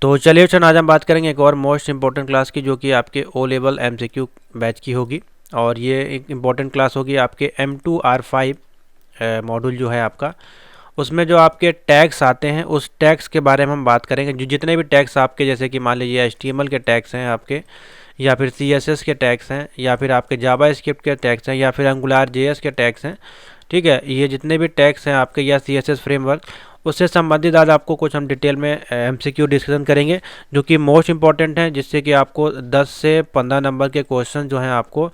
तो चलिए बच्चों, आज हम बात करेंगे एक और मोस्ट इंपॉर्टेंट क्लास की, जो कि आपके ओ लेवल MCQ बैच की होगी। और ये एक इम्पॉर्टेंट क्लास होगी आपके M2R5 मॉड्यूल जो है आपका। उसमें जो आपके टैग्स आते हैं उस टैग्स के बारे में हम बात करेंगे। जो जितने भी टैग्स आपके, जैसे कि मान लीजिए HTML के टैग्स हैं आपके, या फिर CSS के टैग्स हैं, या फिर आपके जावा स्क्रिप्ट के टैग्स हैं, या फिर एंगुलर JS के टैग्स हैं। ठीक है, ये जितने भी टैग्स हैं आपके, या CSS फ्रेमवर्क, उससे संबंधित आज आपको कुछ हम डिटेल में MCQ डिस्कशन करेंगे, जो कि मोस्ट इंपॉर्टेंट हैं, जिससे कि आपको 10 से 15 नंबर के क्वेश्चन जो हैं आपको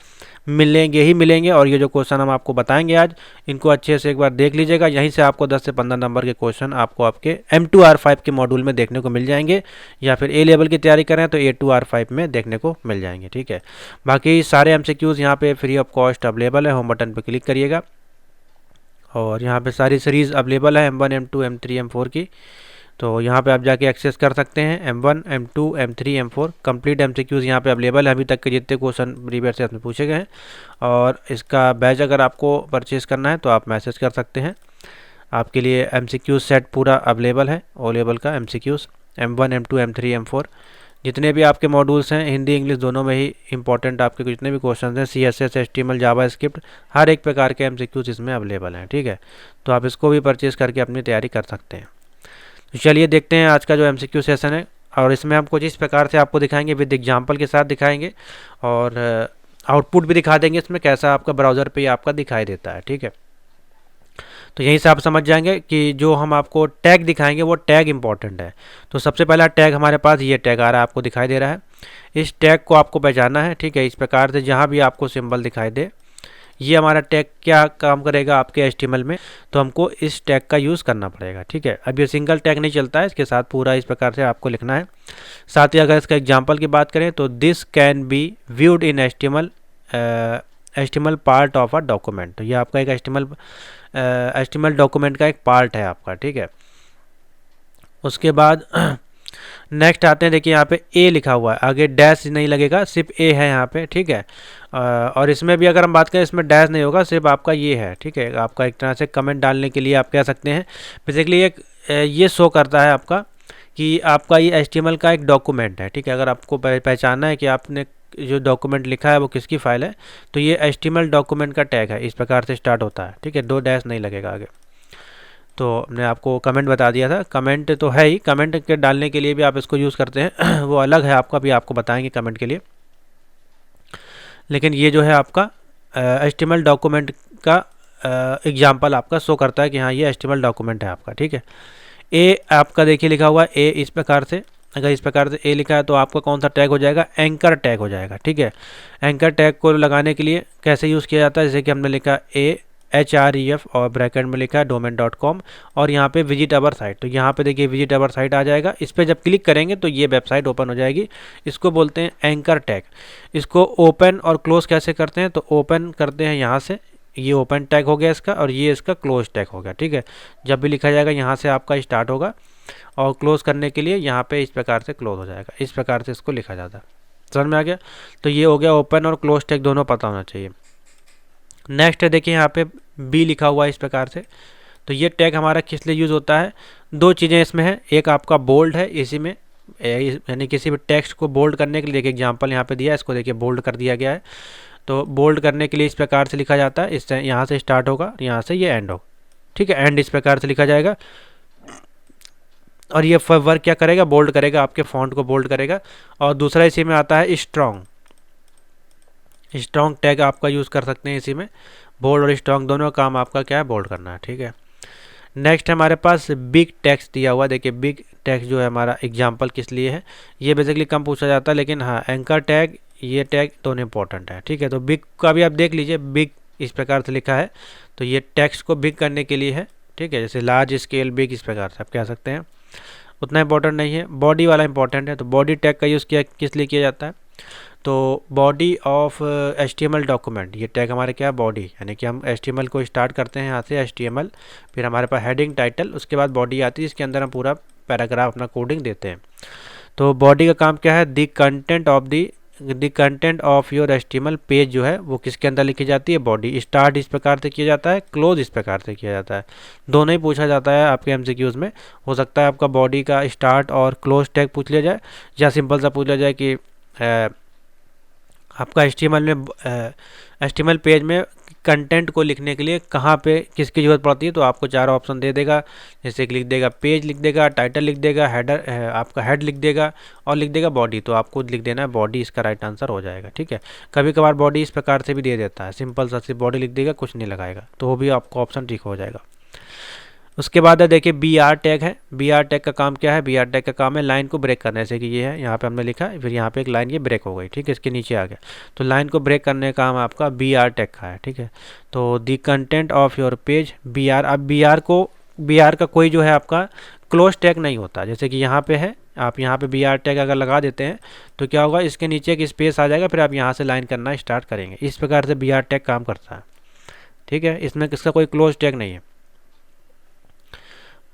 मिलेंगे ही मिलेंगे। और ये जो क्वेश्चन हम आपको बताएंगे आज, इनको अच्छे से एक बार देख लीजिएगा। यहीं से आपको 10 से 15 नंबर के क्वेश्चन आपको आपके M2R5 के मॉड्यूल में देखने को मिल जाएंगे, या फिर A लेवल की तैयारी करें तो A2R5 में देखने को मिल जाएंगे। ठीक है, बाकी सारे MCQs यहाँ पे फ्री ऑफ कॉस्ट अवेलेबल है। होम बटन पर क्लिक करिएगा और यहाँ पे सारी सीरीज़ अवेलेबल है M1, M2, M3, M4 की। तो यहाँ पे आप जाके एक्सेस कर सकते हैं। M1, M2, M3, M4 complete MCQs यहाँ पे अवेलेबल है। अभी तक के जितने क्वेश्चन प्रीवियस से आपने पूछे गए हैं। और इसका बैच अगर आपको परचेज़ करना है तो आप मैसेज कर सकते हैं। आपके लिए MCQ सेट पूरा अवेलेबल है, ओ लेवल का MCQs M1, M2, M3, M4 जितने भी आपके मॉड्यूल्स हैं, हिंदी इंग्लिश दोनों में ही इंपॉर्टेंट आपके जितने भी क्वेश्चन हैं, CSS, HTML, जावा स्क्रिप्ट, हर एक प्रकार के MCQs इसमें अवेलेबल हैं। ठीक है, तो आप इसको भी परचेज़ करके अपनी तैयारी कर सकते हैं। तो चलिए देखते हैं आज का जो MCQ सेशन है। और इसमें हम कुछ इस प्रकार से आपको दिखाएंगे, विद एग्जाम्पल के साथ दिखाएंगे, और आउटपुट भी दिखा देंगे इसमें कैसा आपका ब्राउज़र पे आपका दिखाई देता है। ठीक है, तो यहीं से आप समझ जाएंगे कि जो हम आपको टैग दिखाएंगे वो टैग इंपॉर्टेंट है। तो सबसे पहला टैग हमारे पास ये टैग आ रहा है, आपको दिखाई दे रहा है। इस टैग को आपको पहचानना है। ठीक है, इस प्रकार से जहाँ भी आपको सिंबल दिखाई दे, ये हमारा टैग क्या काम करेगा आपके HTML में, तो हमको इस टैग का यूज़ करना पड़ेगा। ठीक है, अब ये सिंगल टैग नहीं चलता है, इसके साथ पूरा इस प्रकार से आपको लिखना है। साथ ही अगर इसका एग्जाम्पल की बात करें तो this can be viewed in HTML part of a document. तो ये आपका एक HTML डॉक्यूमेंट का एक पार्ट है आपका। ठीक है, उसके बाद नेक्स्ट आते हैं। देखिए यहाँ पे ए लिखा हुआ है, आगे डैश नहीं लगेगा, सिर्फ ए है यहाँ पे। ठीक है, और इसमें भी अगर हम बात करें, इसमें डैश नहीं होगा, सिर्फ आपका ये है। ठीक है, आपका एक तरह से कमेंट डालने के लिए आप कह सकते हैं। बेसिकली एक ये शो करता है आपका कि आपका ये HTML का एक डॉक्यूमेंट है। ठीक है, अगर आपको पहचानना है कि आपने जो डॉक्यूमेंट लिखा है वो किसकी फाइल है, तो ये HTML डॉक्यूमेंट का टैग है। इस प्रकार से स्टार्ट होता है। ठीक है, 2 डैश नहीं लगेगा आगे। तो हमने आपको कमेंट बता दिया था, कमेंट तो है ही, कमेंट के डालने के लिए भी आप इसको यूज़ करते हैं वो अलग है आपका, भी आपको बताएंगे कमेंट के लिए। लेकिन ये जो है आपका HTML डॉक्यूमेंट का एग्जाम्पल आपका शो करता है कि हाँ ये HTML डॉक्यूमेंट है आपका। ठीक है, ए आपका देखिए लिखा हुआ है, ए इस प्रकार से, अगर इस प्रकार से ए लिखा है तो आपका कौन सा टैग हो जाएगा, एंकर टैग हो जाएगा। ठीक है, एंकर टैग को लगाने के लिए कैसे यूज़ किया जाता है, जैसे कि हमने लिखा AHREF और ब्रैकेट में लिखा है domain.com, और यहाँ पे विजिट अवर साइट। तो यहाँ पे देखिए विजिट अवर साइट आ जाएगा। इस पर जब क्लिक करेंगे तो ये वेबसाइट ओपन हो जाएगी। इसको बोलते हैं एंकर टैग। इसको ओपन और क्लोज कैसे करते हैं, तो ओपन करते हैं यहाँ से, ये ओपन टैग हो गया इसका, और ये इसका क्लोज टैग हो गया। ठीक है, जब भी लिखा जाएगा यहाँ से आपका स्टार्ट होगा, और क्लोज करने के लिए यहाँ पे इस प्रकार से क्लोज हो जाएगा। इस प्रकार से इसको लिखा जाता है। समझ में आ गया? तो ये हो गया ओपन और क्लोज टैग दोनों पता होना चाहिए। नेक्स्ट है, देखिए यहाँ पे बी लिखा हुआ है इस प्रकार से। तो ये टैग हमारा किस लिए यूज़ होता है, 2 चीज़ें इसमें है। एक आपका बोल्ड है, इसी में यानी किसी भी टेक्स्ट को बोल्ड करने के लिए, देखिए एग्जांपल यहाँ पे दिया है, इसको देखिए बोल्ड कर दिया गया है। तो बोल्ड करने के लिए इस प्रकार से लिखा जाता है, इससे यहाँ से स्टार्ट होगा, यहाँ से ये एंड होगा। ठीक है, एंड इस प्रकार से लिखा जाएगा। और ये वर्क क्या करेगा, बोल्ड करेगा, आपके फॉन्ट को बोल्ड करेगा। और दूसरा इसी में आता है स्ट्रॉन्ग टैग आपका यूज़ कर सकते हैं इसी में। बोल्ड और स्ट्रॉन्ग दोनों काम आपका क्या है, बोल्ड करना है। ठीक है, नेक्स्ट हमारे पास बिग टेक्स्ट दिया हुआ। देखिए बिग टेक्स्ट जो है हमारा एग्जांपल किस लिए है, ये बेसिकली कम पूछा जाता है, लेकिन हाँ एंकर टैग, ये टैग दोनों इंपॉर्टेंट है। ठीक है, तो बिग का भी आप देख लीजिए, बिग इस प्रकार से लिखा है, तो ये टेक्स्ट को बिग करने के लिए है। ठीक है, जैसे लार्ज स्केल बिग, इस प्रकार से आप कह सकते हैं। उतना इंपॉर्टेंट नहीं है, बॉडी वाला इंपॉर्टेंट है। तो बॉडी टैग का यूज़ किस लिए किया जाता है, तो बॉडी ऑफ HTML डॉक्यूमेंट, ये टैग हमारे क्या है, बॉडी, यानी कि हम HTML को स्टार्ट करते हैं यहाँ से HTML, फिर हमारे पास हेडिंग, टाइटल, उसके बाद बॉडी आती है, इसके अंदर हम पूरा पैराग्राफ अपना कोडिंग देते हैं। तो बॉडी का काम क्या है, the content of the the content of your HTML page जो है वो किसके अंदर लिखी जाती है, बॉडी। स्टार्ट इस प्रकार से किया जाता है, क्लोज इस प्रकार से किया जाता है, दोनों ही पूछा जाता है आपके MCQs में। हो सकता है आपका बॉडी का स्टार्ट और क्लोज टैग पूछ लिया जाए, या सिंपल सा पूछ लिया जाए कि आपका HTML पेज में कंटेंट को लिखने के लिए कहाँ पे किसकी ज़रूरत पड़ती है, तो आपको 4 ऑप्शन दे देगा। जैसे कि लिख देगा पेज, लिख देगा टाइटल, लिख देगा हेडर, आपका हेड लिख देगा, और लिख देगा बॉडी। तो आपको लिख देना है बॉडी, इसका राइट आंसर हो जाएगा। ठीक है, कभी कभार बॉडी इस प्रकार से भी दे देता है, सिंपल सा सिर्फ बॉडी लिख देगा, कुछ नहीं लगाएगा, तो वो भी आपको ऑप्शन ठीक हो जाएगा। उसके बाद है देखिए BR टैग है। BR टैग का काम क्या है, BR टैग का काम है लाइन को ब्रेक करना। जैसे कि ये है, यहाँ पे हमने लिखा है, फिर यहाँ पे एक लाइन ये ब्रेक हो गई, ठीक है, इसके नीचे आ गया, तो लाइन को ब्रेक करने का काम आपका BR टैग का है। ठीक है, तो the content of your page BR। अब BR का कोई जो है आपका क्लोज टैग नहीं होता। जैसे कि यहाँ पे है, आप यहाँ पे BR टैग अगर लगा देते हैं तो क्या होगा, इसके नीचे एक स्पेस आ जाएगा, फिर आप यहाँ से लाइन करना स्टार्ट करेंगे। इस प्रकार से BR टैग काम करता है। ठीक है, इसमें किसका कोई क्लोज टैग नहीं है।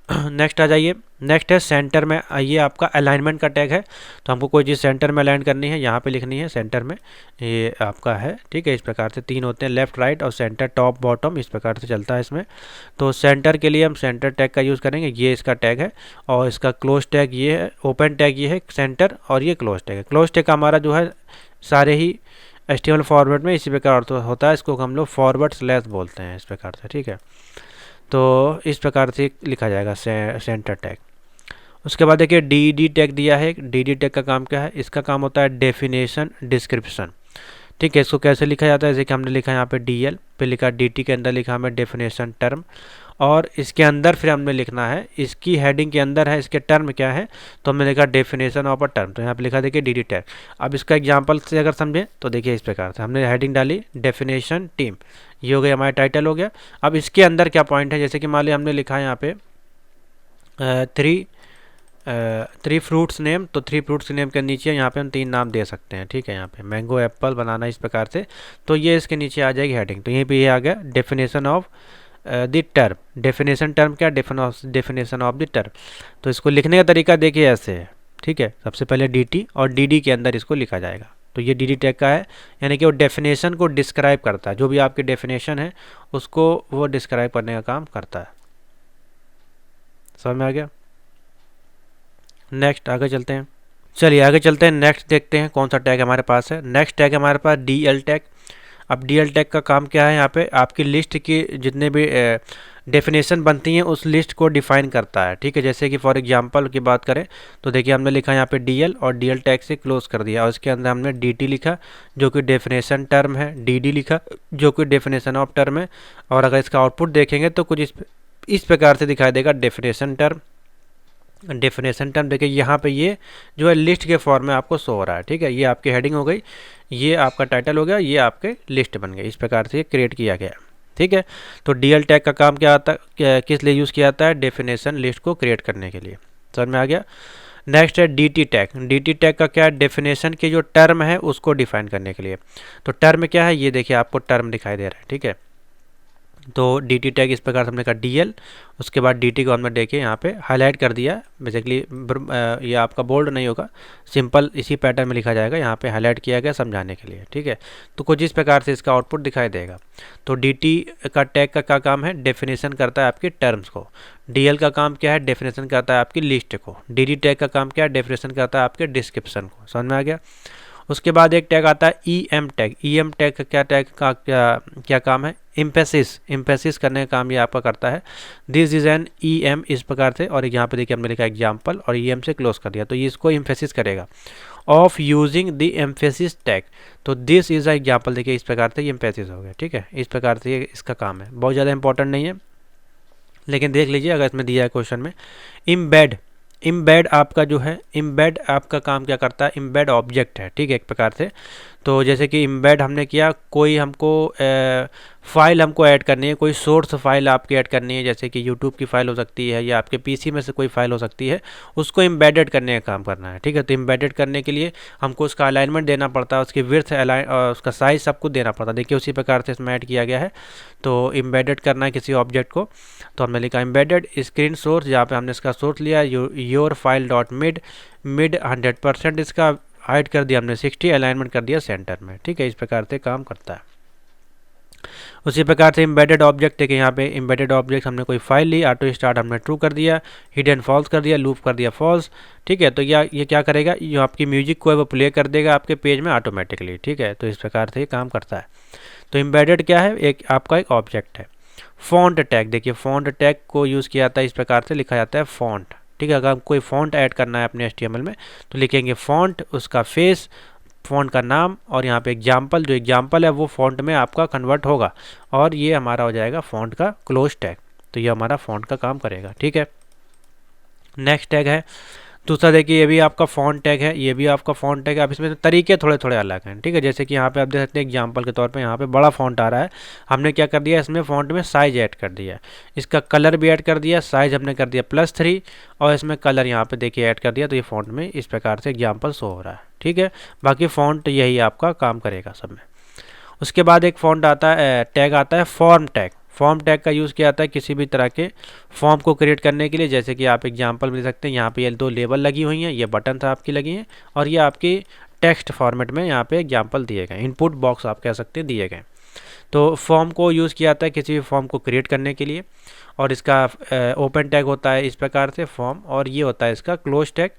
नेक्स्ट आ जाइए, नेक्स्ट है सेंटर में। ये आपका अलाइनमेंट का टैग है, तो हमको कोई चीज़ सेंटर में अलाइन करनी है, यहाँ पे लिखनी है सेंटर में, ये आपका है। ठीक है, इस प्रकार से 3 होते हैं, लेफ्ट राइट और सेंटर, टॉप बॉटम, इस प्रकार से चलता है इसमें। तो सेंटर के लिए हम सेंटर टैग का यूज़ करेंगे, ये इसका टैग है, और इसका क्लोज टैग ये है, ओपन टैग ये है सेंटर, और ये क्लोज टैग है। क्लोज टैग का हमारा जो है सारे ही HTML फॉरवर्ड में इसी प्रकार होता है, इसको हम लोग फॉरवर्ड स्लैश बोलते हैं, इस प्रकार से। ठीक है, तो इस प्रकार से लिखा जाएगा सेंटर टैग। उसके बाद देखिए DD टैग दिया है। DD टैग का काम क्या है, इसका काम होता है डेफिनेशन डिस्क्रिप्शन। ठीक है, इसको कैसे लिखा जाता है, जैसे कि हमने लिखा यहाँ पे DL पे लिखा, DT के अंदर लिखा हमें डेफिनेशन टर्म, और इसके अंदर फिर हमने लिखना है, इसकी हेडिंग के अंदर है इसके टर्म क्या है, तो हमने लिखा डेफिनेशन ऑफ अ टर्म, तो यहाँ पे लिखा देखिए DD टैग। अब इसका एग्जांपल से अगर समझें तो देखिए इस प्रकार से हमने हेडिंग डाली डेफिनेशन टीम, ये हो गया हमारा टाइटल हो गया। अब इसके अंदर क्या पॉइंट है, जैसे कि मान लिया हमने लिखा है यहाँ पे थ्री फ्रूट्स नेम, तो 3 फ्रूट्स नेम के नीचे यहाँ पे हम 3 नाम दे सकते हैं। ठीक है, यहाँ पे मैंगो, एप्पल, बनाना, इस प्रकार से, तो ये इसके नीचे आ जाएगी हेडिंग। तो यहीं पे ये आ गया definition of the term. Definition term क्या, डेफिनेशन ऑफ द टर्म। तो इसको लिखने का तरीका देखिए ऐसे है। ठीक है, सबसे पहले DT और DD के अंदर इसको लिखा जाएगा, तो ये DD टैग का है, यानी कि वो डेफिनेशन को डिस्क्राइब करता है, जो भी आपकी डेफिनेशन है उसको वो डिस्क्राइब करने का काम करता है। समझ में आ गया। नेक्स्ट आगे चलते हैं, चलिए आगे चलते हैं, नेक्स्ट देखते हैं कौन सा टैग हमारे पास है। नेक्स्ट टैग हमारे पास DL टैग। अब DL टैग का काम क्या है, यहाँ पे आपकी लिस्ट की जितने भी डेफिनेशन बनती हैं उस लिस्ट को डिफाइन करता है। ठीक है, जैसे कि फॉर एग्जांपल की बात करें तो देखिए हमने लिखा यहाँ पे DL और DL टैग से क्लोज कर दिया, और इसके अंदर हमने DT लिखा जो कि डेफिनेशन टर्म है, DD लिखा जो कि डेफिनेशन ऑफ टर्म है, और अगर इसका आउटपुट देखेंगे तो कुछ इस प्रकार से दिखाई देगा डेफिनेशन टर्म। डेफिनेशन टर्म देखिए यहाँ पे ये जो है लिस्ट के फॉर्म में आपको शो हो रहा है। ठीक है, ये आपकी हेडिंग हो गई, ये आपका टाइटल हो गया, ये आपके लिस्ट बन गई, इस प्रकार से ये क्रिएट किया गया। ठीक है, तो DL टैग का काम क्या आता है, किस लिए यूज़ किया जाता है, डेफिनेशन लिस्ट को क्रिएट करने के लिए। समझ में आ गया। नेक्स्ट है DT टैग। DT टैग का क्या है, डेफिनेशन की जो टर्म है उसको डिफाइन करने के लिए। तो टर्म क्या है, ये देखिए आपको टर्म दिखाई दे रहा है। ठीक है, तो DT टैग इस प्रकार से हमने कहा DL, उसके बाद DT को हमने देखिए यहाँ पे हाईलाइट कर दिया। बेसिकली ये आपका बोल्ड नहीं होगा, सिंपल इसी पैटर्न में लिखा जाएगा, यहाँ पे हाईलाइट किया गया समझाने के लिए। ठीक है, तो कुछ इस प्रकार से इसका आउटपुट दिखाई देगा। तो DT का टैग का क्या काम है, डेफिनेशन करता है आपकी टर्म्स को। DL का काम क्या है, डेफिनेशन करता है आपकी लिस्ट को। DD टैग का काम क्या है, डेफिनेशन करता है आपके डिस्क्रिप्शन को। समझ में आ गया। उसके बाद एक टैग आता है EM टैग। EM टैग का क्या, टैग का क्या काम है, इम्फेसिस करने का काम ये आपका करता है। दिस इज एन EM, इस प्रकार से, और यहाँ पे देखिए हमने लिखा एग्जाम्पल और EM से क्लोज कर दिया, तो ये इसको इम्फेसिस करेगा of using the emphasis tag. तो दिस इज अ एग्जाम्पल, देखिए इस प्रकार से ये एम्फेसिस हो गया। ठीक है, इस प्रकार से ये इसका काम है, बहुत ज़्यादा इंपॉर्टेंट नहीं है, लेकिन देख लीजिए अगर इसमें दिया है क्वेश्चन में। इम्बेड आपका जो है, इम्बेड आपका काम क्या करता है, इम्बेड ऑब्जेक्ट है। ठीक है, एक प्रकार से, तो जैसे कि इम्बेड हमने किया, कोई हमको फाइल हमको ऐड करनी है, कोई सोर्स फाइल आपकी ऐड करनी है, जैसे कि यूट्यूब की फाइल हो सकती है या आपके PC में से कोई फाइल हो सकती है, उसको इम्बेडेड करने का काम करना है। ठीक है, तो इम्बेडेड करने के लिए हमको उसका अलाइनमेंट देना पड़ता है, उसकी विड्थ उसका साइज सब कुछ देना पड़ता है। देखिए उसी प्रकार से इसमें ऐड किया गया है। तो इम्बेडेड करना है किसी ऑब्जेक्ट को, तो हमने लिखा इम्बेडेड स्क्रीन सोर्स, जहाँ पे हमने इसका सोर्स लिया योर फाइल डॉट मिड 100% इसका हाइट कर दिया हमने 60, अलाइनमेंट कर दिया सेंटर में, ठीक है। इस प्रकार से काम करता है। उसी प्रकार से एम्बेडेड ऑब्जेक्ट, देखिए यहाँ पे एम्बेडेड ऑब्जेक्ट हमने कोई फाइल ली, ऑटो स्टार्ट हमने ट्रू कर दिया, हिडन फॉल्स कर दिया, लूप कर दिया फॉल्स, ठीक है। तो ये क्या करेगा, ये आपकी म्यूजिक को है वो प्ले कर देगा आपके पेज में ऑटोमेटिकली, ठीक है। तो इस प्रकार से ये काम करता है। तो एम्बेडेड क्या है, एक आपका एक ऑब्जेक्ट है। फॉन्ट टैग, देखिए फॉन्ट टैग को यूज़ किया जाता है, इस प्रकार से लिखा जाता है फॉन्ट, ठीक है। अगर हम कोई फॉन्ट ऐड करना है अपने HTML में तो लिखेंगे फॉन्ट, उसका फेस, फ़ॉन्ट का नाम, और यहाँ पे एग्जाम्पल, जो एग्जाम्पल है वो फ़ॉन्ट में आपका कन्वर्ट होगा, और ये हमारा हो जाएगा फ़ॉन्ट का क्लोज टैग। तो ये हमारा फ़ॉन्ट का काम करेगा, ठीक है। नेक्स्ट टैग है दूसरा, देखिए ये भी आपका फ़ॉन्ट टैग है, ये भी आपका फ़ॉन्ट टैग है। अब इसमें तरीके थोड़े थोड़े अलग हैं, ठीक है। जैसे कि यहाँ पे आप देख सकते हैं एग्जाम्पल के तौर पे यहाँ पे बड़ा फ़ॉन्ट आ रहा है, हमने क्या कर दिया, इसमें फ़ॉन्ट में साइज़ ऐड कर दिया, इसका कलर भी ऐड कर दिया, साइज़ हमने कर दिया +3, और इसमें कलर यहाँ पे देखिए ऐड कर दिया। तो ये फ़ॉन्ट में इस प्रकार से एग्जाम्पल शो हो रहा है, ठीक है। बाकी फ़ॉन्ट यही आपका काम करेगा सब में। उसके बाद एक फ़ॉन्ट आता है, टैग आता है फॉर्म टैग। फॉर्म टैग का यूज़ किया जाता है किसी भी तरह के फॉर्म को क्रिएट करने के लिए। जैसे कि आप एग्जांपल में देख सकते हैं, यहाँ पे ये 2 लेबल लगी हुई हैं, ये बटन आपकी लगी हैं, और ये आपकी टेक्स्ट फॉर्मेट में यहाँ पे एग्जांपल दिए गए, इनपुट बॉक्स आप कह सकते हैं दिए गए। तो फॉर्म को यूज़ किया जाता है किसी भी फॉर्म को क्रिएट करने के लिए, और इसका ओपन टैग होता है इस प्रकार से फॉर्म, और ये होता है इसका क्लोज टैग,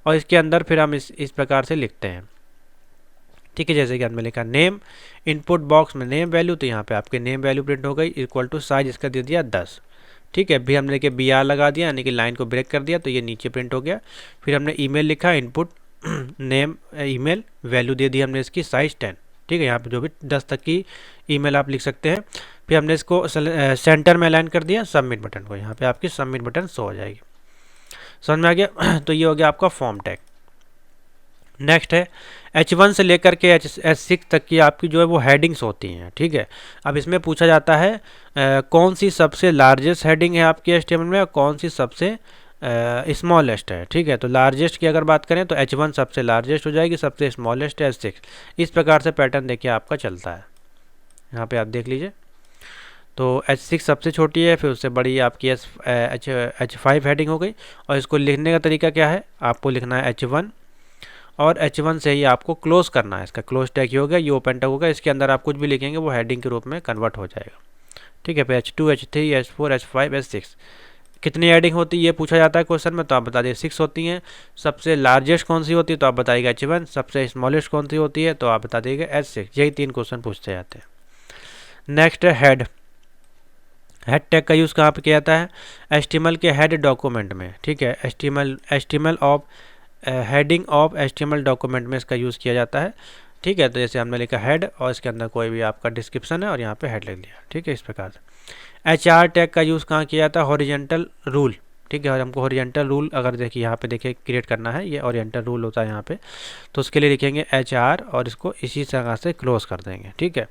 और इसके अंदर फिर हम इस प्रकार से लिखते हैं, ठीक है। जैसे कि हमने लिखा नेम, इनपुट बॉक्स में नेम वैल्यू, तो यहाँ पे आपके नेम वैल्यू प्रिंट हो गई, इक्वल टू साइज इसका दे दिया 10, ठीक है। भी हमने देखिए BR लगा दिया, यानी कि लाइन को ब्रेक कर दिया, तो ये नीचे प्रिंट हो गया। फिर हमने ईमेल लिखा, इनपुट नेम ईमेल, वैल्यू दे दी हमने इसकी साइज 10, ठीक है। यहाँ पे जो भी 10 तक की ईमेल आप लिख सकते हैं। फिर हमने इसको सेंटर में अलाइन कर दिया, सबमिट बटन को, यहाँ पे आपकी सबमिट बटन शो हो जाएगी। समझ में आ गया। तो ये हो गया आपका फॉर्म टैग। नेक्स्ट है H1 से लेकर के H6 तक की आपकी जो है वो हेडिंग्स होती हैं, ठीक है। अब इसमें पूछा जाता है कौन सी सबसे लार्जेस्ट हेडिंग है आपकी HTML में, और कौन सी सबसे स्मॉलेस्ट है, ठीक है। तो लार्जेस्ट की अगर बात करें तो H1 सबसे लार्जेस्ट हो जाएगी, सबसे स्मॉलेस्ट है H6। इस प्रकार से पैटर्न देखिए आपका चलता है, यहाँ पे आप देख लीजिए। तो H6 सबसे छोटी है, फिर उससे बड़ी आपकी H5 हेडिंग हो गई, और इसको लिखने का तरीका क्या है, आपको लिखना है H1, और H1 से ही आपको क्लोज करना है, इसका क्लोज टैग ही हो गया, ये ओपन टैग होगा, इसके अंदर आप कुछ भी लिखेंगे वो हेडिंग के रूप में कन्वर्ट हो जाएगा, ठीक है। फिर H2, H3, H4, H5, H6 कितनी हेडिंग होती है ये पूछा जाता है क्वेश्चन में, तो आप बता दिए 6 होती हैं। सबसे लार्जेस्ट कौन सी होती है तो आप बताइएगा H1, सबसे स्मॉलेस्ट कौन सी होती है तो आप बता दीजिएगा H6। यही 3 क्वेश्चन पूछते जाते हैं। नेक्स्ट है हेड। हेड टैग का यूज़ कहाँ पे किया जाता है, HTML के हेड डॉक्यूमेंट में, ठीक है। HTML of heading of HTML document में इसका यूज़ किया जाता है, ठीक है। तो जैसे हमने लिखा हेड, और इसके अंदर कोई भी आपका डिस्क्रिप्शन है, और यहाँ पे हेड लिख दिया, ठीक है। इस प्रकार से HR टैग का यूज़ कहाँ किया जाता है, हॉरिजॉन्टल रूल, ठीक है। और हमको हॉरिजॉन्टल रूल अगर देखिए यहाँ पे देखिए क्रिएट करना है, ये हॉरिजॉन्टल रूल होता है यहाँ पे, तो उसके लिए लिखेंगे HR, और इसको इसी तरह से क्लोज कर देंगे, ठीक है।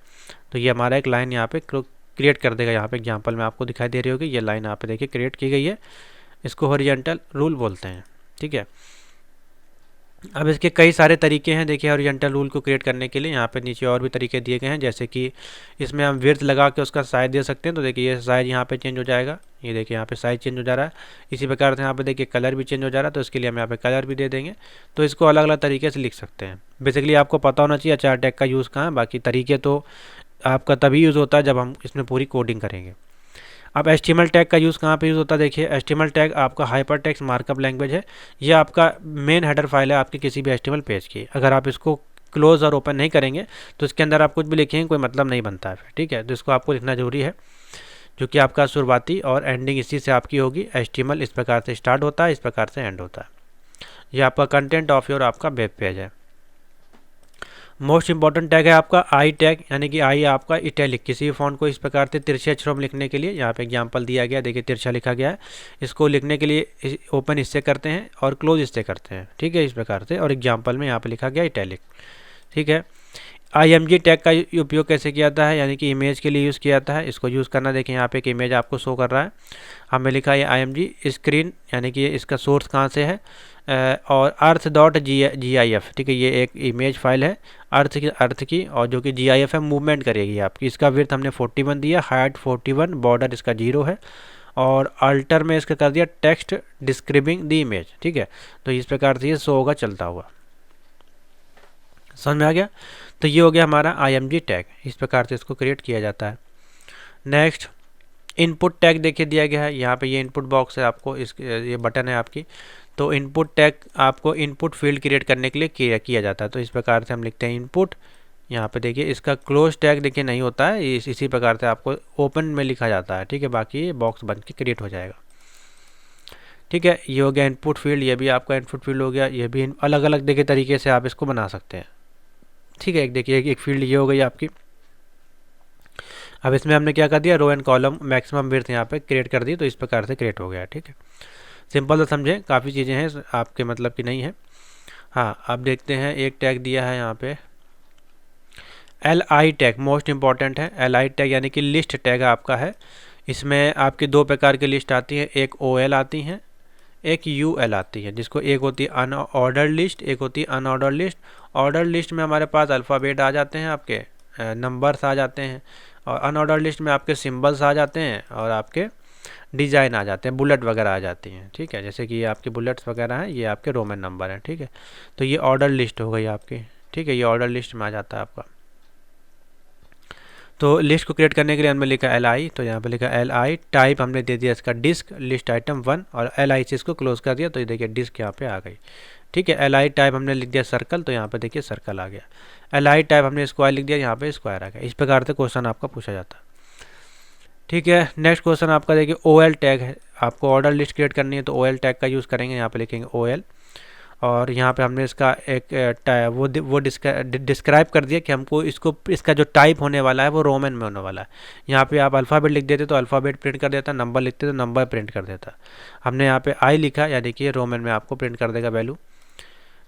तो ये हमारा एक लाइन यहाँ पे क्रिएट कर देगा, यहाँ पे एग्जाम्पल में आपको दिखाई दे रही होगी, ये लाइन यहाँ पे देखिए क्रिएट की गई है, इसको हॉरिजॉन्टल रूल बोलते हैं, ठीक है। अब इसके कई सारे तरीके हैं, देखिए हॉरिजॉन्टल रूल को क्रिएट करने के लिए यहाँ पे नीचे और भी तरीके दिए गए हैं, जैसे कि इसमें हम विड्थ लगा के उसका साइज दे सकते हैं। तो देखिए ये साइज यहाँ पे चेंज हो जाएगा, ये देखिए यहाँ पे साइज चेंज हो जा रहा है। इसी प्रकार से यहाँ पे देखिए कलर भी चेंज हो जा रहा है, तो इसके लिए हम यहाँ पे कलर भी दे देंगे। तो इसको अलग अलग तरीके से लिख सकते हैं। बेसिकली आपको पता होना चाहिए HR टैग का यूज़ कहाँ है, बाकी तरीके तो आपका तभी यूज़ होता है जब हम इसमें पूरी कोडिंग करेंगे। अब HTML टैग का यूज़ कहाँ पे यूज़ होता है, देखिए HTML टैग आपका हाइपरटेक्स्ट मार्कअप लैंग्वेज है, ये आपका मेन हेडर फाइल है आपकी किसी भी HTML पेज की। अगर आप इसको क्लोज और ओपन नहीं करेंगे तो इसके अंदर आप कुछ भी लिखेंगे कोई मतलब नहीं बनता है, ठीक है। तो इसको आपको लिखना जरूरी है, जो कि आपका शुरुआती और एंडिंग इसी से आपकी होगी। HTML इस प्रकार से स्टार्ट होता है, इस प्रकार से एंड होता है। ये आपका कंटेंट ऑफ योर आपका वेब पेज है। मोस्ट इंपॉर्टेंट टैग है आपका आई टैग, यानी कि आई आपका इटैलिक, किसी भी फॉन्ट को इस प्रकार से तिरछे अक्षरों में लिखने के लिए। यहाँ पे एग्जांपल दिया गया, देखिए तिरछा लिखा गया है, इसको लिखने के लिए ओपन इससे करते हैं और क्लोज इससे करते हैं, ठीक है, इस प्रकार से। और एग्जांपल में यहाँ पे लिखा गया इटैलिक, ठीक है। IMG टैग का उपयोग कैसे किया जाता है, यानी कि इमेज के लिए यूज़ किया जाता है। इसको यूज़ करना, देखिए यहाँ पे एक इमेज आपको शो कर रहा है, हमें लिखा है IMG स्क्रीन, यानी कि इसका सोर्स कहाँ से है, और अर्थ.gif, ठीक है। ये एक इमेज फाइल है अर्थ की, और जो कि GIF है, मूवमेंट करेगी आपकी। इसका विड्थ हमने 41 दिया, हाइट 41, बॉर्डर इसका 0 है, और अल्टर में इसका कर दिया टेक्स्ट डिस्क्राइबिंग द इमेज, ठीक है। तो इस प्रकार से ये शो होगा चलता हुआ। समझ में आ गया। तो ये हो गया हमारा IMG टैग, इस प्रकार से इसको क्रिएट किया जाता है। नेक्स्ट इनपुट टैग देखिए दिया गया है यहाँ पे, ये इनपुट बॉक्स है आपको, इस ये बटन है आपकी। तो इनपुट टैग आपको इनपुट फील्ड क्रिएट करने के लिए किया जाता है। तो इस प्रकार से हम लिखते हैं इनपुट। यहाँ पे देखिए इसका क्लोज टैग देखिए नहीं होता है, इसी प्रकार से आपको ओपन में लिखा जाता है, ठीक है। बाकी ये बॉक्स बन के क्रिएट हो जाएगा, ठीक है। ये हो गया इनपुट फील्ड, ये भी आपका इनपुट फील्ड हो गया। ये भी अलग अलग देखिए तरीके से आप इसको बना सकते हैं, ठीक है। एक देखिए एक फील्ड ये हो गई आपकी। अब इसमें हमने क्या कर दिया, row and column maximum width यहाँ पे क्रिएट कर दी, तो इस प्रकार से क्रिएट हो गया, ठीक है। सिंपल तो समझे, काफ़ी चीज़ें हैं आपके मतलब की नहीं है। हाँ अब देखते हैं, एक टैग दिया है यहाँ पे LI टैग, मोस्ट इंपॉर्टेंट है। LI टैग यानी कि लिस्ट टैग आपका है। इसमें आपकी दो प्रकार की लिस्ट आती है, एक OL आती है, एक UL आती है, जिसको एक होती है अनऑर्डर लिस्ट, एक होती है अनऑर्डर लिस्ट। ऑर्डर लिस्ट में हमारे पास अल्फ़ाबेट आ जाते हैं, आपके नंबर्स आ जाते हैं, और अनऑर्डर लिस्ट में आपके सिंबल्स आ जाते हैं और आपके डिज़ाइन आ जाते हैं, बुलेट वगैरह आ जाती हैं, ठीक है। जैसे कि ये आपके बुलेट्स वगैरह हैं, ये आपके रोमन नंबर हैं, ठीक है। तो ये ऑर्डर लिस्ट हो गई आपकी, ठीक है। ये ऑर्डर लिस्ट में आ जाता है आपका। तो लिस्ट को क्रिएट करने के लिए हमने लिखा LI, तो यहाँ पे लिखा LI टाइप हमने दे दिया इसका डिस्क, लिस्ट आइटम 1, और LI से इसको क्लोज कर दिया, तो ये देखिए डिस्क यहाँ पे आ गई, ठीक है। LI टाइप हमने लिख दिया सर्कल, तो यहाँ पे देखिए सर्कल आ गया। LI टाइप हमने स्क्वायर लिख दिया, यहाँ पे स्क्वायर आ गया। इस प्रकार से क्वेश्चन आपका पूछा जाता है, ठीक है। नेक्स्ट क्वेश्चन आपका देखिए OL टैग है, आपको ऑर्डर लिस्ट क्रिएट करनी है तो OL टैग का यूज़ करेंगे। यहाँ पे लिखेंगे OL, और यहाँ पे हमने इसका एक वो डिस्क्राइब कर दिया कि हमको इसका जो टाइप होने वाला है वो रोमन में होने वाला है। यहाँ पे आप अल्फ़ाबेट लिख देते तो अल्फ़ाबेट प्रिंट कर देता, नंबर लिखते तो नंबर प्रिंट कर देता। हमने यहाँ पे I लिखा, या देखिए रोमन में आपको प्रिंट कर देगा वैल्यू,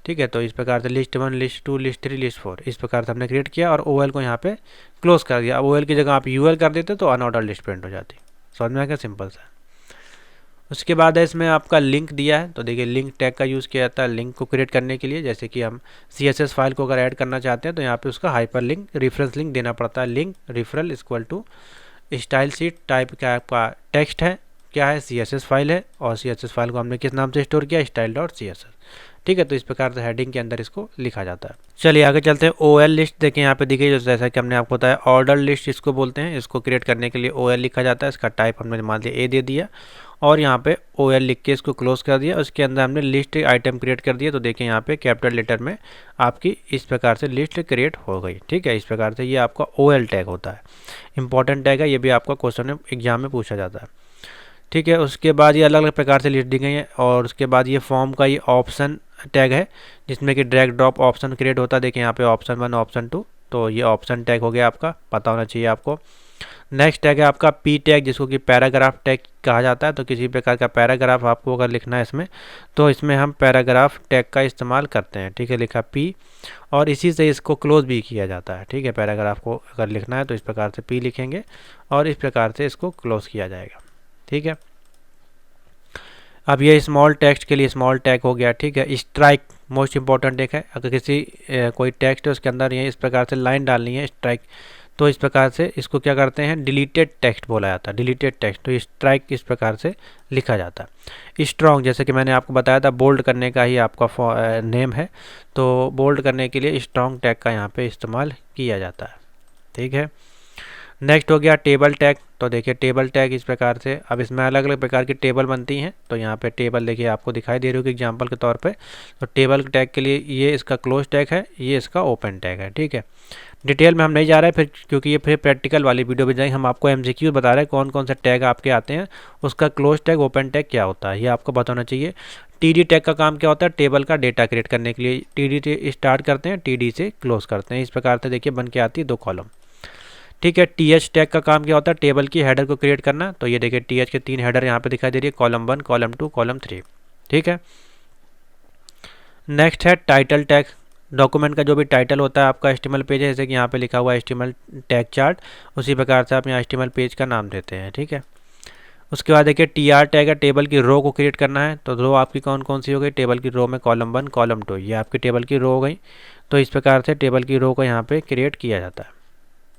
ठीक है। तो इस प्रकार से लिस्ट 1, लिस्ट 2, लिस्ट 3, लिस्ट 4 इस प्रकार से हमने क्रिएट किया, और OL को यहाँ पे क्लोज कर दिया। अब OL की जगह आप UL कर देते तो अनऑर्डर लिस्ट प्रिंट हो जाती। समझ में आ गया, सिंपल सा। उसके बाद है इसमें आपका लिंक दिया है, तो देखिए लिंक टैग का यूज़ किया जाता है लिंक को क्रिएट करने के लिए। जैसे कि हम CSS फाइल को अगर ऐड करना चाहते हैं तो यहाँ पे उसका हाइपर लिंक, रेफरेंस लिंक देना पड़ता है। Link referral equal to style sheet type का आपका टेक्स्ट है, क्या है CSS फाइल है, और CSS फाइल को हमने किस नाम से स्टोर किया, style.css, ठीक है। तो इस प्रकार से हेडिंग के अंदर इसको लिखा जाता है। चलिए आगे चलते हैं। OL लिस्ट देखें यहाँ पे दिखी, जैसा कि हमने आपको बताया ऑर्डर लिस्ट इसको बोलते हैं। इसको क्रिएट करने के लिए OL लिखा जाता है। इसका टाइप हमने मान लिया A दे दिया, और यहाँ पे OL लिख के इसको क्लोज कर दिया। उसके अंदर हमने लिस्ट आइटम क्रिएट कर दिया, तो देखिए यहाँ पे कैपिटल लेटर में आपकी इस प्रकार से लिस्ट क्रिएट हो गई, ठीक है। इस प्रकार से ये आपका OL टैग होता है, इंपॉर्टेंट टैग है, ये भी आपका क्वेश्चन एग्जाम में पूछा जाता है, ठीक है। उसके बाद ये अलग अलग प्रकार से लिस्ट दी गई है। और उसके बाद ये फॉर्म का ये ऑप्शन टैग है, जिसमें कि ड्रैग ड्रॉप ऑप्शन क्रिएट होता है। देखिए यहाँ पे ऑप्शन 1, ऑप्शन 2, तो ये ऑप्शन टैग हो गया, आपका पता होना चाहिए आपको। नेक्स्ट टैग है आपका P टैग, जिसको कि पैराग्राफ टैग कहा जाता है। तो किसी प्रकार का पैराग्राफ आपको अगर लिखना है इसमें, तो इसमें हम पैराग्राफ टैग का इस्तेमाल करते हैं, ठीक है। लिखा P, और इसी से इसको क्लोज भी किया जाता है, ठीक है। पैराग्राफ को अगर लिखना है तो इस प्रकार से P लिखेंगे, और इस प्रकार से इसको क्लोज किया जाएगा, ठीक है। अब ये स्मॉल टेक्स्ट के लिए स्मॉल टैग हो गया, ठीक है। स्ट्राइक मोस्ट इंपॉर्टेंट एक है, अगर किसी कोई टेक्स्ट है उसके अंदर ये इस प्रकार से लाइन डालनी है स्ट्राइक, तो इस प्रकार से इसको क्या करते हैं, डिलीटेड टेक्स्ट बोला जाता है, डिलीटेड टेक्स्ट। तो स्ट्राइक इस प्रकार से लिखा जाता है। स्ट्रॉन्ग, जैसे कि मैंने आपको बताया था, बोल्ड करने का ही आपका नेम है, तो बोल्ड करने के लिए स्ट्रॉन्ग टैग का यहाँ पे इस्तेमाल किया जाता है, ठीक है। नेक्स्ट हो गया टेबल टैग, तो देखिए टेबल टैग इस प्रकार से, अब इसमें अलग अलग प्रकार की टेबल बनती हैं। तो यहाँ पे टेबल देखिए आपको दिखाई दे रही होगी एग्जांपल के तौर पे। तो टेबल टैग के लिए ये इसका क्लोज टैग है, ये इसका ओपन टैग है, ठीक है। डिटेल में हम नहीं जा रहे हैं फिर, क्योंकि ये फिर प्रैक्टिकल वाली वीडियो में जाएंगे। हम आपको MCQ बता रहे हैं कौन कौन से टैग आपके आते हैं, उसका क्लोज टैग ओपन टैग क्या होता है, ये आपको बताना चाहिए। TD टैग का काम क्या होता है, टेबल का डेटा क्रिएट करने के लिए TD से स्टार्ट करते हैं, TD से क्लोज करते हैं। इस प्रकार से देखिए बन के आती है 2 कॉलम, ठीक है। TH टैग का काम क्या होता है, टेबल की हेडर को क्रिएट करना। तो ये देखिए TH के 3 हेडर यहाँ पे दिखाई दे रही है, कॉलम 1, कॉलम 2, कॉलम 3, ठीक है। नेक्स्ट है टाइटल टैग, डॉक्यूमेंट का जो भी टाइटल होता है आपका HTML पेज है, जैसे कि यहाँ पे लिखा हुआ है HTML टैग चार्ट, उसी प्रकार से आप यहाँ HTML पेज का नाम देते हैं, ठीक है। उसके बाद देखिए TR टैग है, टेबल की रो को क्रिएट करना है। तो रो आपकी कौन कौन सी हो गई, टेबल की रो में कॉलम 1, कॉलम 2, ये आपकी टेबल की रो हो गई। तो इस प्रकार से टेबल की रो को यहाँ पे क्रिएट किया जाता है,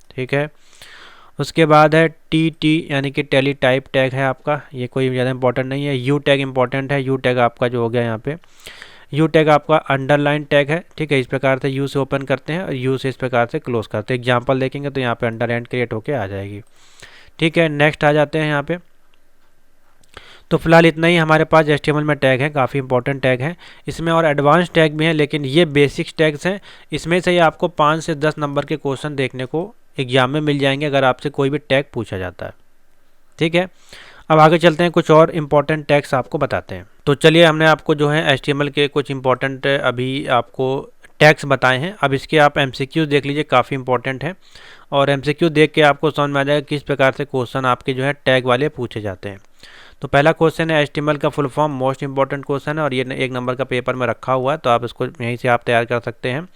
ठीक है। उसके बाद है TT यानी कि टेली टाइप टैग है आपका, ये कोई ज़्यादा इंपॉर्टेंट नहीं है। U टैग इंपॉर्टेंट है, U टैग आपका जो हो गया यहाँ पे यू टैग आपका अंडरलाइन टैग है, ठीक है। इस प्रकार से यू से ओपन करते हैं और यू से इस प्रकार से क्लोज करते हैं। एग्जाम्पल देखेंगे तो यहाँ पे अंडरलाइन क्रिएट होके आ जाएगी, ठीक है। नेक्स्ट आ जाते हैं यहाँ पे। तो फिलहाल इतना ही हमारे पास HTML में टैग है, काफ़ी इंपॉर्टेंट टैग है। इसमें और एडवांस टैग भी हैं, लेकिन ये बेसिक्स टैग्स हैं। इसमें से ही आपको 5 से 10 नंबर के क्वेश्चन देखने को एग्जाम में मिल जाएंगे अगर आपसे कोई भी टैग पूछा जाता है, ठीक है। अब आगे चलते हैं, कुछ और इम्पॉर्टेंट टैग्स आपको बताते हैं। तो चलिए, हमने आपको जो है HTML के कुछ इम्पॉर्टेंट अभी आपको टैग्स बताए हैं। अब इसके आप MCQ देख लीजिए, काफ़ी इंपॉर्टेंट है। और MCQ देख के आपको समझ में आ जाएगा किस प्रकार से क्वेश्चन आपके जो है टैग वाले पूछे जाते हैं। तो पहला क्वेश्चन है HTML का full form, most important question है और ये 1 नंबर का पेपर में रखा हुआ है, तो आप इसको यहीं से आप तैयार कर सकते हैं।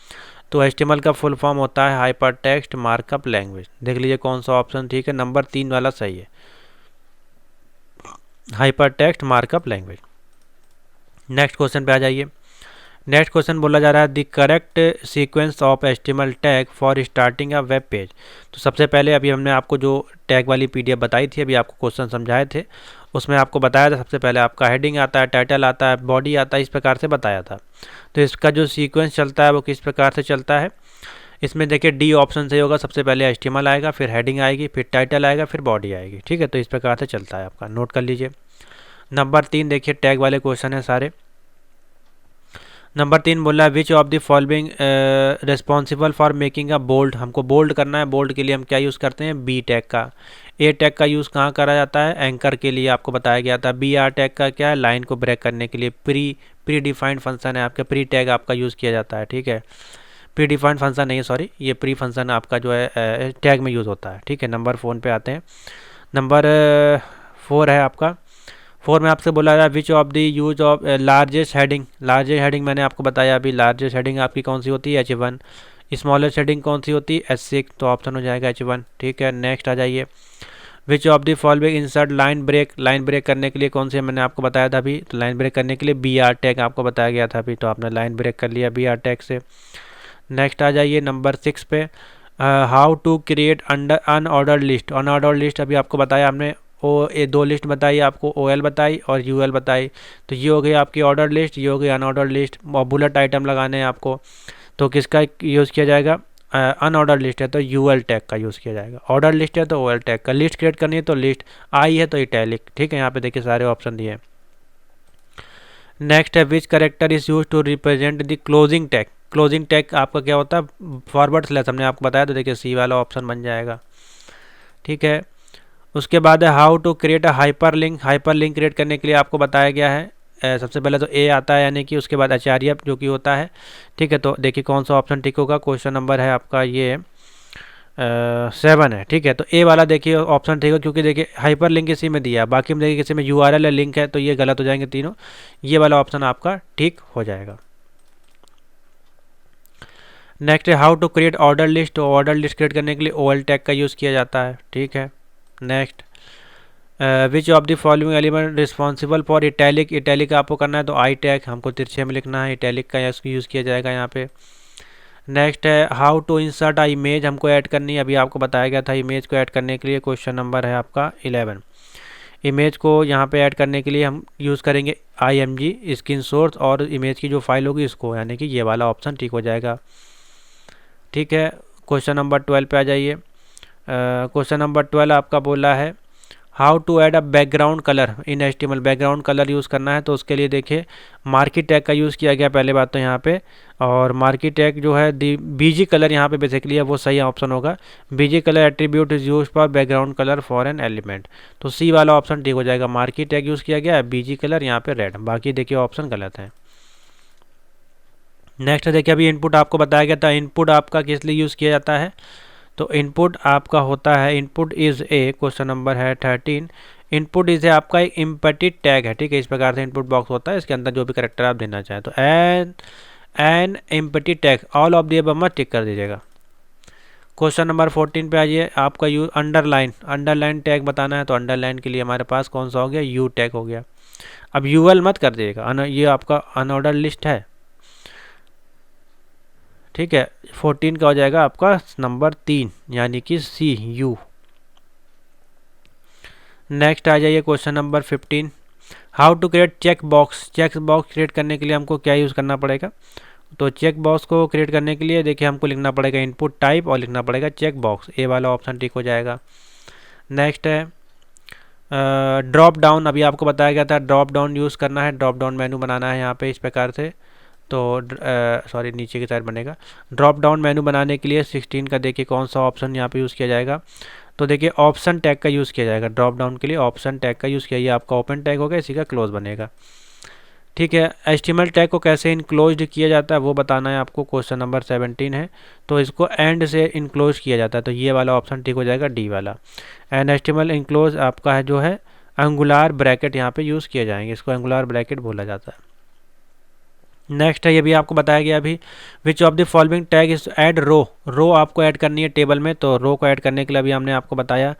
तो HTML का फुल फॉर्म होता है हाइपर टेक्स्ट मार्कअप लैंग्वेज। देख लीजिए कौन सा ऑप्शन ठीक है, नंबर 3 वाला सही है, hyper text markup language. Next question पे आ जाइए। नेक्स्ट क्वेश्चन बोला जा रहा है the correct sequence of HTML tag for starting a web page. तो सबसे पहले अभी हमने आपको जो टैग वाली PDF बताई थी, अभी आपको क्वेश्चन समझाए थे, उसमें आपको बताया था सबसे पहले आपका हेडिंग आता है, टाइटल आता है, बॉडी आता है, इस प्रकार से बताया था। तो इसका जो सीक्वेंस चलता है वो किस प्रकार से चलता है, इसमें देखिए D ऑप्शन सही होगा। सबसे पहले HTML आएगा, फिर हेडिंग आएगी, फिर टाइटल आएगा, फिर बॉडी आएगी, ठीक है। तो इस प्रकार से चलता है आपका, नोट कर लीजिए। नंबर 3 देखिए, टैग वाले क्वेश्चन है सारे। नंबर 3 बोला है which of the following responsible for making a bold. हमको बोल्ड करना है, बोल्ड के लिए हम क्या यूज़ करते हैं, B टैग का। A टैग का यूज़ कहाँ करा जाता है, एंकर के लिए आपको बताया गया था। BR टैग का क्या है, लाइन को ब्रेक करने के लिए। प्री डिफाइंड फंक्शन है आपका, प्री टैग आपका यूज़ किया जाता है, ठीक है। प्री डिफाइंड फंक्शन नहीं है, सॉरी, ये प्री फंक्शन आपका जो है टैग में यूज़ होता है, ठीक है। नंबर 4 पे आते हैं। नंबर 4 है आपका। 4 में आपसे बोला रहा है which of the use of largest heading. Largest heading मैंने आपको बताया अभी, लार्जेस्ट हेडिंग आपकी कौन सी होती है, H1। स्मॉलेस्ट हेडिंग कौन सी होती है, H6। तो ऑप्शन हो जाएगा H1, ठीक है। नेक्स्ट आ जाइए। Which of the following insert line break. Line break करने के लिए कौन सी मैंने आपको बताया था अभी, तो लाइन ब्रेक करने के लिए BR टैग आपको बताया गया था अभी, तो आपने लाइन ब्रेक कर लिया BR टैग से। नेक्स्ट आ जाइए नंबर 6 पे, how to create unordered list. Unordered list अभी आपको बताया हमने, ये 2 लिस्ट बताई आपको, OL बताई और UL बताई। तो ये हो गई आपकी ऑर्डर लिस्ट, ये हो गई अनऑर्डर लिस्ट। और बुलेट आइटम लगाने हैं आपको, तो किसका यूज़ किया जाएगा, अनऑर्डर लिस्ट है तो UL टैग का यूज़ किया जाएगा, ऑर्डर लिस्ट है तो OL टैग का। लिस्ट क्रिएट करनी है तो लिस्ट, आई है तो इटैलिक, ठीक है। यहाँ पे देखिए सारे ऑप्शन दिए हैं। नेक्स्ट है which character is use to represent the closing tag. Closing tag आपका क्या होता है, फॉरवर्ड स्लैश हमने आपको बताया, तो देखिए C वाला ऑप्शन बन जाएगा, ठीक है। उसके बाद है how to create a hyperlink. Hyperlink create करने के लिए आपको बताया गया है, सबसे पहले तो A आता है, यानी कि उसके बाद आचार्य जो कि होता है, ठीक है। तो देखिए कौन सा ऑप्शन टिक होगा, क्वेश्चन नंबर है आपका ये 7 है, ठीक है। तो A वाला देखिए ऑप्शन ठीक है, क्योंकि देखिए हाइपर लिंक इसी में दिया है, बाकी में देखिए किसी में URL है, लिंक है, तो ये गलत हो जाएंगे तीनों। ये वाला ऑप्शन आपका ठीक हो जाएगा। नेक्स्ट है how to create order list. तो ऑर्डर लिस्ट क्रिएट करने के लिए OL टैग का यूज़ किया जाता है, ठीक है। Next which of the following element responsible for italic. Italic आपको करना है तो I टैग हमको तिरछे में लिखना है, इटैलिक का यूज़ किया जाएगा यहाँ पे। नेक्स्ट है how to insert a image, हमको ऐड करनी है, अभी आपको बताया गया था इमेज को ऐड करने के लिए। क्वेश्चन नंबर है आपका 11। इमेज को यहाँ पे ऐड करने के लिए हम यूज़ करेंगे IMG स्क्रीन सोर्स, और इमेज की जो फाइल होगी इसको, यानी कि ये वाला ऑप्शन ठीक हो जाएगा, ठीक है। क्वेश्चन नंबर 12 पे आ जाइए। क्वेश्चन नंबर 12 आपका बोला है how to add a background colour in HTML। Background colour use करना है तो उसके लिए देखिए मार्की टैग का यूज़ किया गया पहले बात तो यहाँ पे, और मार्की टैग जो है BG कलर यहाँ पे बेसिकली है, वो सही ऑप्शन होगा। BG colour attribute is use for background colour for an element. तो C वाला ऑप्शन ठीक हो जाएगा, मार्की टैग यूज़ किया गया है, BG कलर यहाँ पे रेड, बाकी देखिए ऑप्शन गलत है। नेक्स्ट देखिए अभी इनपुट आपको बताया गया था, इनपुट आपका किस लिए यूज़ किया जाता है, तो इनपुट आपका होता है, input is a, question number है 13। इनपुट इज़ आपका एक इम्पैटिड टैग है, ठीक है। इस प्रकार से इनपुट बॉक्स होता है, इसके अंदर जो भी करेक्टर आप देना चाहें, तो an empty tag all of the above मत टिक कर दीजिएगा। क्वेश्चन नंबर 14 पे आइए। आपका अंडरलाइन टैग बताना है, तो अंडरलाइन के लिए हमारे पास कौन सा हो गया, U टैग हो गया। अब UL मत कर दीजिएगा, ये आपका अनऑर्डर लिस्ट है, ठीक है। 14 का हो जाएगा आपका नंबर 3, यानी कि CU। नेक्स्ट आ जाइए question number 15। How to create check box create करने के लिए हमको क्या यूज़ करना पड़ेगा? तो चेक बॉक्स को क्रिएट करने के लिए देखिए हमको लिखना पड़ेगा इनपुट टाइप और लिखना पड़ेगा चेक बॉक्स, ए वाला ऑप्शन टिक हो जाएगा। नेक्स्ट है ड्रॉप डाउन, अभी आपको बताया गया था ड्रॉप डाउन यूज़ करना है, ड्रॉप डाउन मेनू बनाना है यहाँ पे इस प्रकार से। तो सॉरी नीचे की साइड बनेगा। ड्रॉप डाउन मेनू बनाने के लिए 16 का देखिए कौन सा ऑप्शन यहाँ पे यूज़ किया जाएगा? तो देखिए ऑप्शन टैग का यूज़ किया जाएगा। ड्रॉप डाउन के लिए ऑप्शन टैग का यूज़ किया, ये आपका ओपन टैग होगा, इसी का क्लोज बनेगा। ठीक है, HTML टैग को कैसे इनक्लोज्ड किया जाता है वो बताना है आपको, क्वेश्चन नंबर 17 है। तो इसको एंड से इनक्लोज किया जाता है, तो ये वाला ऑप्शन ठीक हो जाएगा, डी वाला। एंड HTML इनक्लोज आपका है जो है एंगुलर ब्रैकेट यहाँ पे यूज़ किए जाएंगे, इसको एंगुलर ब्रैकेट बोला जाता है। नेक्स्ट है, ये भी आपको बताया गया अभी, which of the following tag is add रो आपको ऐड करनी है टेबल में। तो रो को ऐड करने के लिए अभी हमने आपको बताया,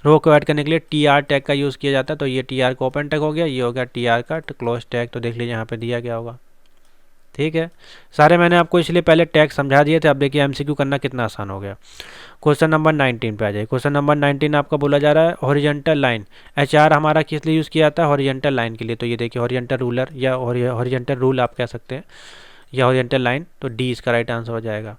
रो को ऐड करने के लिए TR टैग का यूज़ किया जाता है। तो ये TR का ओपन टैग हो गया, ये हो गया TR का क्लोज टैग। तो देख लीजिए यहाँ पे दिया गया होगा। ठीक है, सारे मैंने आपको इसलिए पहले टैग समझा दिए थे। अब देखिए MCQ करना कितना आसान हो गया। क्वेश्चन नंबर 19 पे आ जाए। क्वेश्चन नंबर 19 आपका बोला जा रहा है हॉरिजॉन्टल लाइन, HR हमारा किस लिए यूज़ किया जाता है? हॉरिजॉन्टल लाइन के लिए। तो ये देखिए हॉरिजॉन्टल रूलर या हॉरिजॉन्टल रूल आप कह सकते हैं, या हॉरिजॉन्टल लाइन। तो डी इसका राइट आंसर हो जाएगा।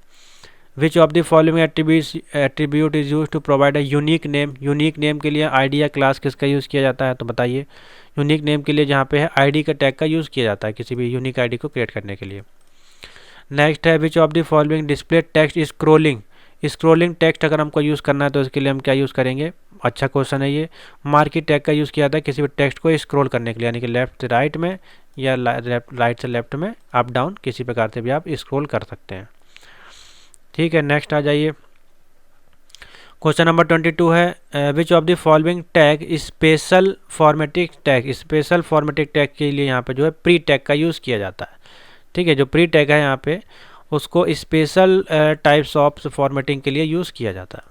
Which of the following attribute is use to provide a unique name, unique name के लिए आईडी या क्लास किसका यूज़ किया जाता है? तो बताइए, यूनिक नेम के लिए जहाँ पे है आईडी का टैग का यूज़ किया जाता है किसी भी यूनिक आईडी को क्रिएट करने के लिए। नेक्स्ट है, which of the following display text scrolling text अगर हमको यूज़ करना है तो इसके लिए हम क्या यूज़ करेंगे? अच्छा क्वेश्चन है ये। मार्की टैग का यूज़ किया जाता है किसी भी टेक्स्ट को स्क्रॉल करने के लिए, यानी कि लेफ्ट से राइट में या राइट से लेफ्ट में, अप डाउन किसी प्रकार से भी आप स्क्रॉल कर सकते हैं। ठीक है, नेक्स्ट आ जाइए। क्वेश्चन नंबर 22 है, which of the following tag special formatting tag के लिए यहाँ पे जो है प्री टैग का यूज़ किया जाता है। ठीक है, जो प्री टैग है यहाँ पे उसको स्पेशल टाइप्स ऑफ फॉर्मेटिंग के लिए यूज़ किया जाता है।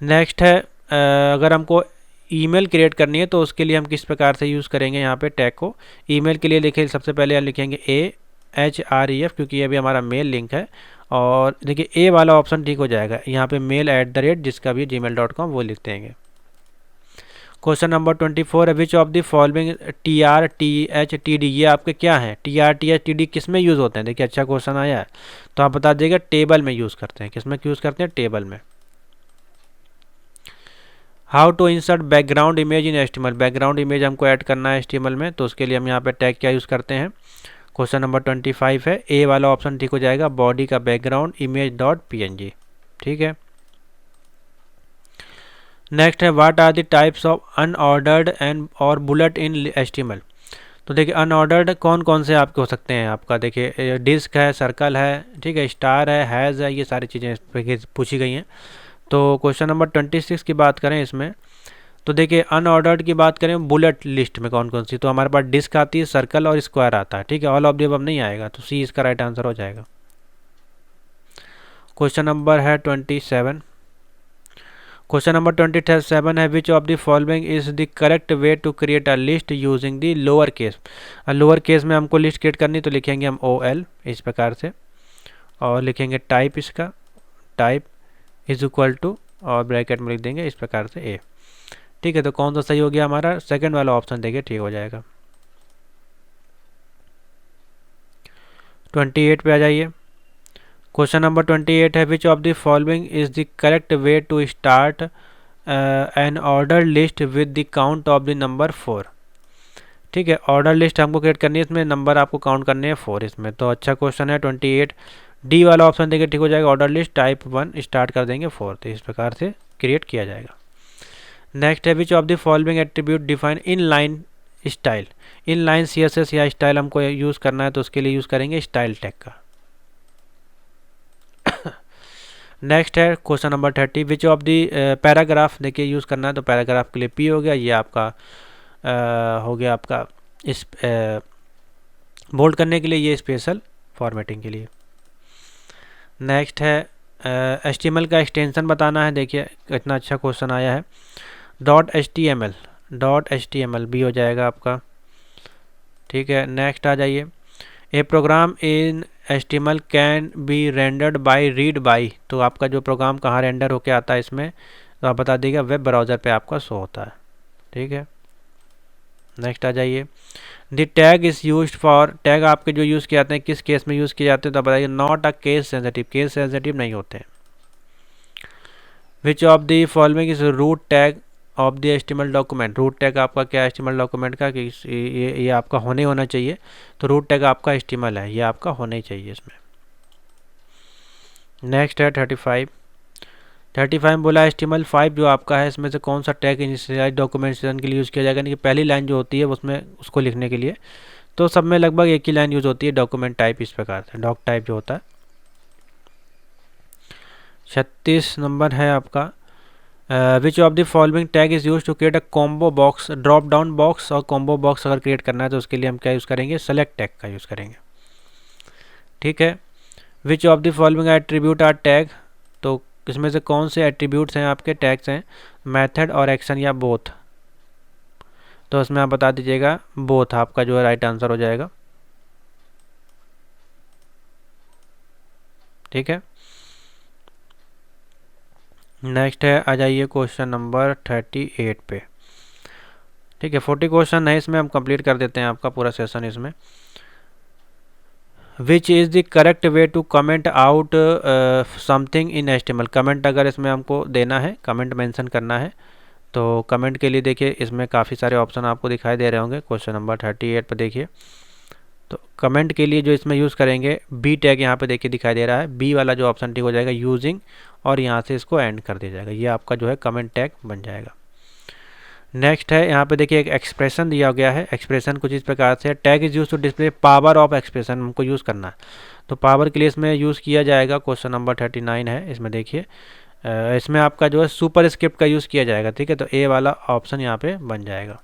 नेक्स्ट है, अगर हमको ईमेल क्रिएट करनी है तो उसके लिए हम किस प्रकार से यूज़ करेंगे यहाँ पे टैग को? ईमेल के लिए लिखे सबसे पहले लिखेंगे AHREF, क्योंकि ये भी हमारा मेल लिंक है। और देखिए ए वाला ऑप्शन ठीक हो जाएगा, यहाँ पे mail@ जिसका भी gmail.com वो लिख देंगे। क्वेश्चन नंबर 24 है, which of the following TR TH TD, ये आपके क्या है? TR TH TD किस में यूज़ होते हैं? देखिए अच्छा क्वेश्चन आया है, तो आप बता दीजिएगा टेबल में यूज़ करते हैं। किस में यूज़ करते हैं? टेबल में। How to insert background image in HTML, background image हमको ऐड करना है HTML में, तो उसके लिए हम यहाँ पे टैग क्या यूज़ करते हैं? क्वेश्चन नंबर 25 है, ए वाला ऑप्शन ठीक हो जाएगा, बॉडी का बैकग्राउंड image.png। ठीक है, नेक्स्ट है, what are the types of unordered and और बुलेट इन HTML। तो देखिए अनऑर्डर्ड कौन कौन से आपके हो सकते हैं? आपका देखिए डिस्क है, सर्कल है, ठीक है, स्टार है, हैज़ है, ये सारी चीज़ें पूछी गई हैं। तो क्वेश्चन नंबर 26 की बात करें इसमें, तो देखिए अनऑर्डर्ड की बात करें बुलेट लिस्ट में कौन कौन सी, तो हमारे पास डिस्क आती है, सर्कल और स्क्वायर आता है। ठीक है, ऑल ऑफ द अबव नहीं आएगा, तो सी इसका राइट आंसर हो जाएगा। क्वेश्चन नंबर है 27। क्वेश्चन नंबर 27 है, which of the following is the correct way to create a list using the lower case. Lower case में हमको लिस्ट क्रिएट करनी, तो लिखेंगे हम OL इस प्रकार से, और लिखेंगे टाइप, इसका टाइप इज इक्वल टू, और ब्रैकेट में लिख देंगे इस प्रकार से A। ठीक है, तो कौन सा सही हो गया? हमारा सेकंड वाला ऑप्शन देखिए ठीक हो जाएगा। 28 पे आ जाइए। क्वेश्चन नंबर 28 है, which of the following is the correct way to start an order list with the count of the number 4। ठीक है, ऑर्डर लिस्ट हमको क्रिएट करनी है, इसमें नंबर आपको काउंट करने हैं 4 इसमें। तो अच्छा क्वेश्चन है 28, डी वाला ऑप्शन देखिए ठीक हो जाएगा, ऑर्डर लिस्ट टाइप 1 स्टार्ट कर देंगे 4, तो इस प्रकार से क्रिएट किया जाएगा। नेक्स्ट है, which of the following attribute define in line style. In line CSS या स्टाइल हमको यूज़ करना है, तो उसके लिए यूज़ करेंगे स्टाइल टैग का। नेक्स्ट है question number 30, which of the paragraph देखिए यूज़ करना है, तो पैराग्राफ के लिए P हो गया, ये आपका हो गया आपका इस बोल्ड करने के लिए, ये स्पेशल फॉर्मेटिंग के लिए। नेक्स्ट है HTML का एक्सटेंशन बताना है, देखिए कितना अच्छा क्वेश्चन आया है, .html भी हो जाएगा आपका। ठीक है, नेक्स्ट आ जाइए, a program in HTML can be rendered by read by. तो आपका जो प्रोग्राम कहाँ रेंडर होके आता है इसमें, तो आप बता दीजिएगा वेब ब्राउज़र पे आपका शो होता है। ठीक है, नेक्स्ट आ जाइए, the tag is use for, tag आपके जो यूज़ किए जाते हैं किस केस में यूज़ किए जाते हैं तो बताइए, not a case sensitive, case sensitive नहीं होते हैं। Which of the following is root tag of the HTML document, root tag आपका क्या एचटीएमएल डॉक्यूमेंट का कि ये आपका होना चाहिए, तो रूट टैग आपका एचटीएमएल है, ये आपका होना ही चाहिए इसमें। नेक्स्ट है 35 बोला HTML5 जो आपका है इसमें से कौन सा टैग इनिशियलाइज डॉक्यूमेंटेशन के लिए यूज़ किया जाएगा, यानी कि पहली लाइन जो होती है उसमें उसको लिखने के लिए, तो सब में लगभग एक ही लाइन यूज़ होती है, डॉक्यूमेंट टाइप, इस प्रकार से डॉक टाइप जो होता है। 36 नंबर है आपका, which of the following tag is use to create a combo box, drop down box और कॉम्बो बॉक्स अगर क्रिएट करना है तो उसके लिए हम क्या यूज़ करेंगे, सेलेक्ट टैग का यूज़ करेंगे। ठीक है, which of the following attribute R tag, तो इसमें से कौन से एट्रीब्यूट्स हैं आपके, टैग्स हैं, मेथड और एक्शन या बोथ, तो इसमें आप बता दीजिएगा, बोथ आपका जो है राइट आंसर हो जाएगा। ठीक है, नेक्स्ट है आ जाइए क्वेश्चन नंबर 38 पे। ठीक है, 40 क्वेश्चन है इसमें, हम कंप्लीट कर देते हैं आपका पूरा सेशन इसमें। Which is the correct way to comment out something in HTML, comment अगर इसमें हमको देना है, कमेंट मेंशन करना है, तो कमेंट के लिए देखिए इसमें काफ़ी सारे ऑप्शन आपको दिखाई दे रहे होंगे। क्वेश्चन नंबर 38 पर देखिए, तो कमेंट के लिए जो इसमें यूज़ करेंगे, बी टैग यहाँ पे देखिए दिखाई दे रहा है, बी वाला जो ऑप्शन ठीक हो जाएगा यूजिंग, और यहाँ से इसको एंड कर दिया जाएगा, ये आपका जो है कमेंट टैग बन जाएगा। नेक्स्ट है यहाँ पे देखिए एक एक्सप्रेशन दिया गया है, एक्सप्रेशन कुछ इस प्रकार से, tag is use to display power of expression, हमको यूज़ करना है, तो पावर के लिए इसमें यूज़ किया जाएगा। क्वेश्चन नंबर 39 है, इसमें देखिए इसमें आपका जो है सुपर स्क्रिप्ट का यूज़ किया जाएगा। ठीक है, तो ए वाला ऑप्शन यहाँ पे बन जाएगा।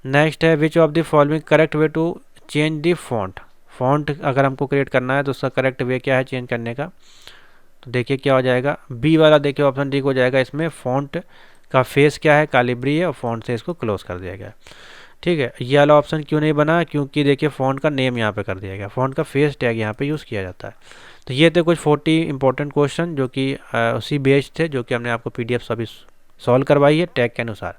नेक्स्ट है which of the following correct way to change the font, font अगर हमको क्रिएट करना है तो उसका करेक्ट वे क्या है चेंज करने का, तो देखिए क्या हो जाएगा, बी वाला देखिए ऑप्शन ठीक हो जाएगा। इसमें फॉन्ट का फेस क्या है, कालिब्री है, और फॉन्ट से इसको क्लोज कर दिया गया। ठीक है, ये वाला ऑप्शन क्यों नहीं बना, क्योंकि देखिए फॉन्ट का नेम यहाँ पे कर दिया गया, फॉन्ट का फेस टैग यहाँ पे यूज़ किया जाता है। तो ये थे कुछ 40 इंपॉर्टेंट क्वेश्चन जो कि उसी बेस्ड थे, जो कि हमने आपको PDF सभी सॉल्व करवाई है टैग के अनुसार,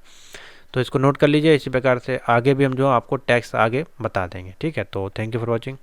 तो इसको नोट कर लीजिए। इसी प्रकार से आगे भी हम जो आपको टैग्स आगे बता देंगे। ठीक है, तो थैंक यू फॉर वॉचिंग।